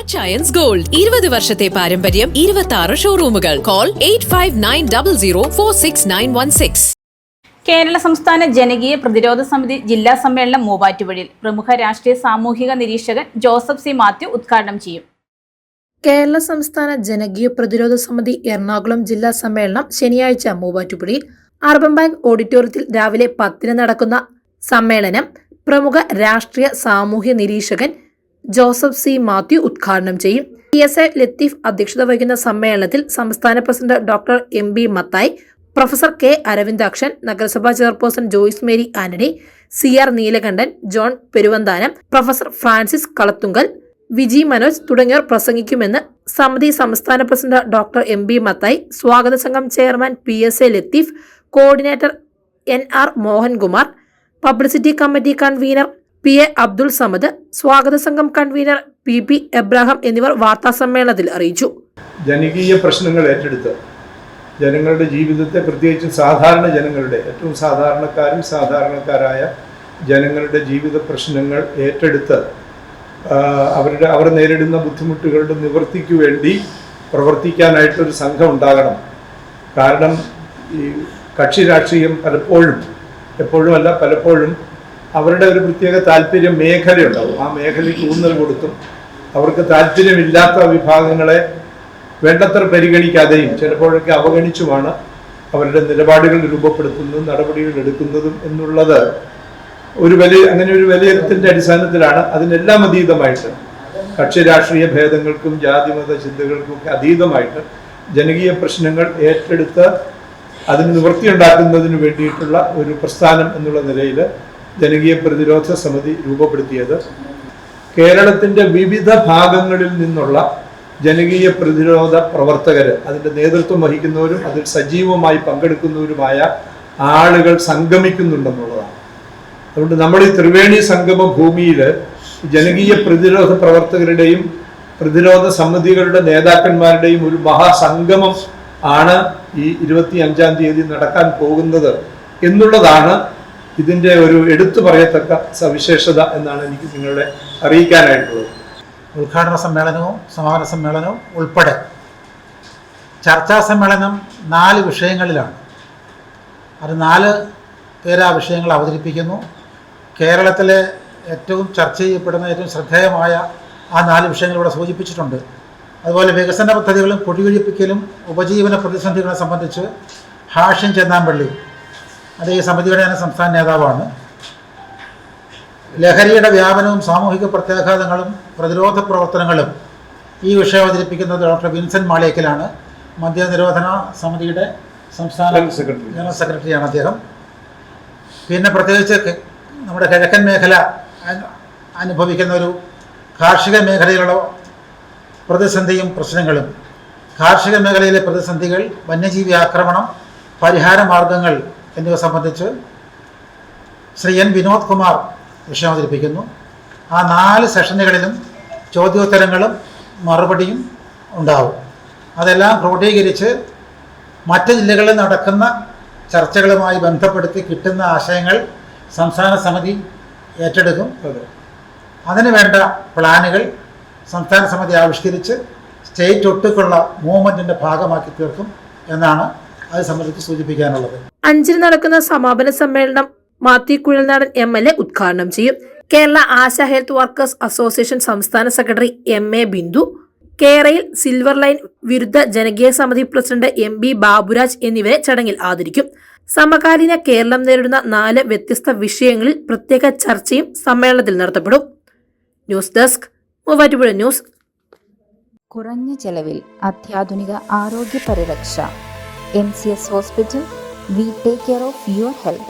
Achayans gold 20 വർഷത്തെ പാരമ്പര്യം 26 ഷോറൂമുകൾ. Call 8590046916. Kerala സംസ്ഥാന ജനകീയ പ്രതിരോധ സമിതി ജില്ലാ സമ്മേളനം മൂവാറ്റുപുഴയിൽ പ്രമുഖ രാഷ്ട്രീയ സാമൂഹിക നിരീക്ഷകൻ ജോസഫ് സി മാത്യു ഉദ്ഘാടനം ചെയ്യും. കേരള സംസ്ഥാന ജനകീയ പ്രതിരോധ സമിതി എറണാകുളം ജില്ലാ സമ്മേളനം ശനിയാഴ്ച മൂവാറ്റുപുഴയിൽ അർബൻ ബാങ്ക് ഓഡിറ്റോറിയത്തിൽ രാവിലെ 10 നടക്കുന്ന സമ്മേളനം പ്രമുഖ രാഷ്ട്രീയ സാമൂഹ്യ നിരീക്ഷകൻ ജോസഫ് സി മാത്യു ഉദ്ഘാടനം ചെയ്യും. PSA ലത്തീഫ് അധ്യക്ഷത വഹിക്കുന്ന സമ്മേളനത്തിൽ സംസ്ഥാന president doctor MB Mathai, professor K Aravindakshan, നഗരസഭാ chairperson Joyce Mary Antony, CR Neelakandan, John Peruvanthanam, professor Francis Kalathunkal, Viji Manoj തുടങ്ങിയവർ പ്രസംഗിക്കുമെന്ന് സമിതി സംസ്ഥാന പ്രസിഡന്റ് ഡോക്ടർ MB മത്തായി, സ്വാഗത സംഘം chairman PSA Latheef, coordinator NR Mohankumar, publicity committee convener PA Abdul Samad, സ്വാഗത സംഘം കൺവീനർ PP എബ്രാഹിം എന്നിവർ വാർത്താസമ്മേളനത്തിൽ അറിയിച്ചു. ജനകീയ പ്രശ്നങ്ങൾ ഏറ്റെടുത്ത് ജനങ്ങളുടെ ജീവിതത്തെ, പ്രത്യേകിച്ച് സാധാരണ ജനങ്ങളുടെ, ഏറ്റവും സാധാരണക്കാരായ ജനങ്ങളുടെ ജീവിത പ്രശ്നങ്ങൾ ഏറ്റെടുത്ത് അവർ നേരിടുന്ന ബുദ്ധിമുട്ടുകളുടെ നിവൃത്തിക്ക് വേണ്ടി പ്രവർത്തിക്കാനായിട്ടൊരു സംഘം ഉണ്ടാകണം. കാരണം ഈ കക്ഷി രാഷ്ട്രീയം പലപ്പോഴും അവരുടെ ഒരു പ്രത്യേക താല്പര്യ മേഖലയുണ്ടാവും. ആ മേഖലയ്ക്ക് ഊന്നൽ കൊടുത്തും അവർക്ക് താല്പര്യമില്ലാത്ത വിഭാഗങ്ങളെ വേണ്ടത്ര പരിഗണിക്കാതെയും ചിലപ്പോഴൊക്കെ അവഗണിച്ചുമാണ് അവരുടെ നിലപാടുകൾ രൂപപ്പെടുത്തുന്നതും നടപടികൾ എടുക്കുന്നതും എന്നുള്ളത് അങ്ങനെ ഒരു വിലയിരുത്തലിൻ്റെ അടിസ്ഥാനത്തിലാണ്. അതിനെല്ലാം അതീതമായിട്ട്, കക്ഷി രാഷ്ട്രീയ ഭേദങ്ങൾക്കും ജാതിമത ചിന്തകൾക്കും ഒക്കെ അതീതമായിട്ട് ജനകീയ പ്രശ്നങ്ങൾ ഏറ്റെടുത്ത് അതിന് നിവൃത്തിയുണ്ടാക്കുന്നതിന് വേണ്ടിയിട്ടുള്ള ഒരു പ്രസ്ഥാനം എന്നുള്ള നിലയിൽ ജനകീയ പ്രതിരോധ സമിതി രൂപപ്പെടുത്തിയത്. കേരളത്തിൻ്റെ വിവിധ ഭാഗങ്ങളിൽ നിന്നുള്ള ജനകീയ പ്രതിരോധ പ്രവർത്തകർ, അതിൻ്റെ നേതൃത്വം വഹിക്കുന്നവരും അതിൽ സജീവമായി പങ്കെടുക്കുന്നവരുമായ ആളുകൾ സംഗമിക്കുന്നുണ്ടെന്നുള്ളതാണ്. അതുകൊണ്ട് നമ്മൾ ഈ ത്രിവേണി സംഗമ ഭൂമിയിൽ ജനകീയ പ്രതിരോധ പ്രവർത്തകരുടെയും പ്രതിരോധ സമിതികളുടെ നേതാക്കന്മാരുടെയും ഒരു മഹാസംഗമം ആണ് ഈ 25-ാം തീയതി നടക്കാൻ പോകുന്നത് എന്നുള്ളതാണ് ഇതിൻ്റെ ഒരു എടുത്തു പറയത്തക്ക സവിശേഷത എന്നാണ് എനിക്ക് നിങ്ങളെ അറിയിക്കാനായിട്ടുള്ളത്. ഉദ്ഘാടന സമ്മേളനവും സമാപന സമ്മേളനവും ഉൾപ്പെടെ ചർച്ചാ സമ്മേളനം 4 വിഷയങ്ങളിലാണ്. അത് 4 പേര് ആ വിഷയങ്ങൾ അവതരിപ്പിക്കുന്നു. കേരളത്തിലെ ഏറ്റവും ചർച്ച ചെയ്യപ്പെടുന്ന, ഏറ്റവും ശ്രദ്ധേയമായ ആ 4 വിഷയങ്ങൾ ഇവിടെ സൂചിപ്പിച്ചിട്ടുണ്ട്. അതുപോലെ വികസന പദ്ധതികളും കുടിയൊഴിപ്പിക്കലും ഉപജീവന പ്രതിസന്ധികളെ സംബന്ധിച്ച് ഹാഷിം ചെന്നാമ്പള്ളി, അത് ഈ സമിതിയുടെ സംസ്ഥാന നേതാവാണ്. ലഹരിയുടെ വ്യാപനവും സാമൂഹിക പ്രത്യാഘാതങ്ങളും പ്രതിരോധ പ്രവർത്തനങ്ങളും ഈ വിഷയം അവതരിപ്പിക്കുന്നത് ഡോക്ടർ വിൻസെൻ്റ് മാളിയേക്കലാണ്. മദ്യനിരോധന സമിതിയുടെ സംസ്ഥാന ജനറൽ സെക്രട്ടറിയാണ് അദ്ദേഹം. പിന്നെ പ്രത്യേകിച്ച് നമ്മുടെ കിഴക്കൻ മേഖല അനുഭവിക്കുന്ന ഒരു കാർഷിക മേഖലയിലുള്ള പ്രതിസന്ധിയും പ്രശ്നങ്ങളും, കാർഷിക മേഖലയിലെ പ്രതിസന്ധികൾ, വന്യജീവി ആക്രമണം, പരിഹാര മാർഗങ്ങൾ എന്നിവ സംബന്ധിച്ച് ശ്രീ N വിനോദ് കുമാർ വിഷയം അവതരിപ്പിക്കുന്നു. ആ 4 സെഷനുകളിലും ചോദ്യോത്തരങ്ങളും മറുപടിയും ഉണ്ടാവും. അതെല്ലാം ക്രോഡീകരിച്ച് മറ്റ് ജില്ലകളിൽ നടക്കുന്ന ചർച്ചകളുമായി ബന്ധപ്പെടുത്തി കിട്ടുന്ന ആശയങ്ങൾ സംസ്ഥാന സമിതി ഏറ്റെടുക്കും. അതിനു വേണ്ട പ്ലാനുകൾ സംസ്ഥാന സമിതി ആവിഷ്കരിച്ച് സ്റ്റേറ്റ് ഒട്ടുക്കുള്ള മൂവ്മെൻറ്റിൻ്റെ ഭാഗമാക്കി തീർക്കും എന്നാണ് അത് സംബന്ധിച്ച് സൂചിപ്പിക്കാനുള്ളത്. 5 നടക്കുന്ന സമാപന സമ്മേളനം മാത്യു കുഴൽനാടൻ MLA ഉദ്ഘാടനം ചെയ്യും. കേരള ആശ ഹെൽത്ത് വർക്കേഴ്സ് അസോസിയേഷൻ സംസ്ഥാന സെക്രട്ടറി MA ബിന്ദു, കേരയിൽ സിൽവർ ലൈൻ വിരുദ്ധ ജനകീയ സമിതി പ്രസിഡന്റ് MB ബാബുരാജ് എന്നിവരെ ചടങ്ങിൽ ആദരിക്കും. സമകാലീന കേരളം നേരിടുന്ന 4 വ്യത്യസ്ത വിഷയങ്ങളിൽ പ്രത്യേക ചർച്ചയും സമ്മേളനത്തിൽ നടത്തപ്പെടും. News desk, Muvattupuzha news. കുറഞ്ഞ ചെലവിൽ അത്യാധുനിക ആരോഗ്യ പരിരക്ഷ. MCS hospital. We take care of your health.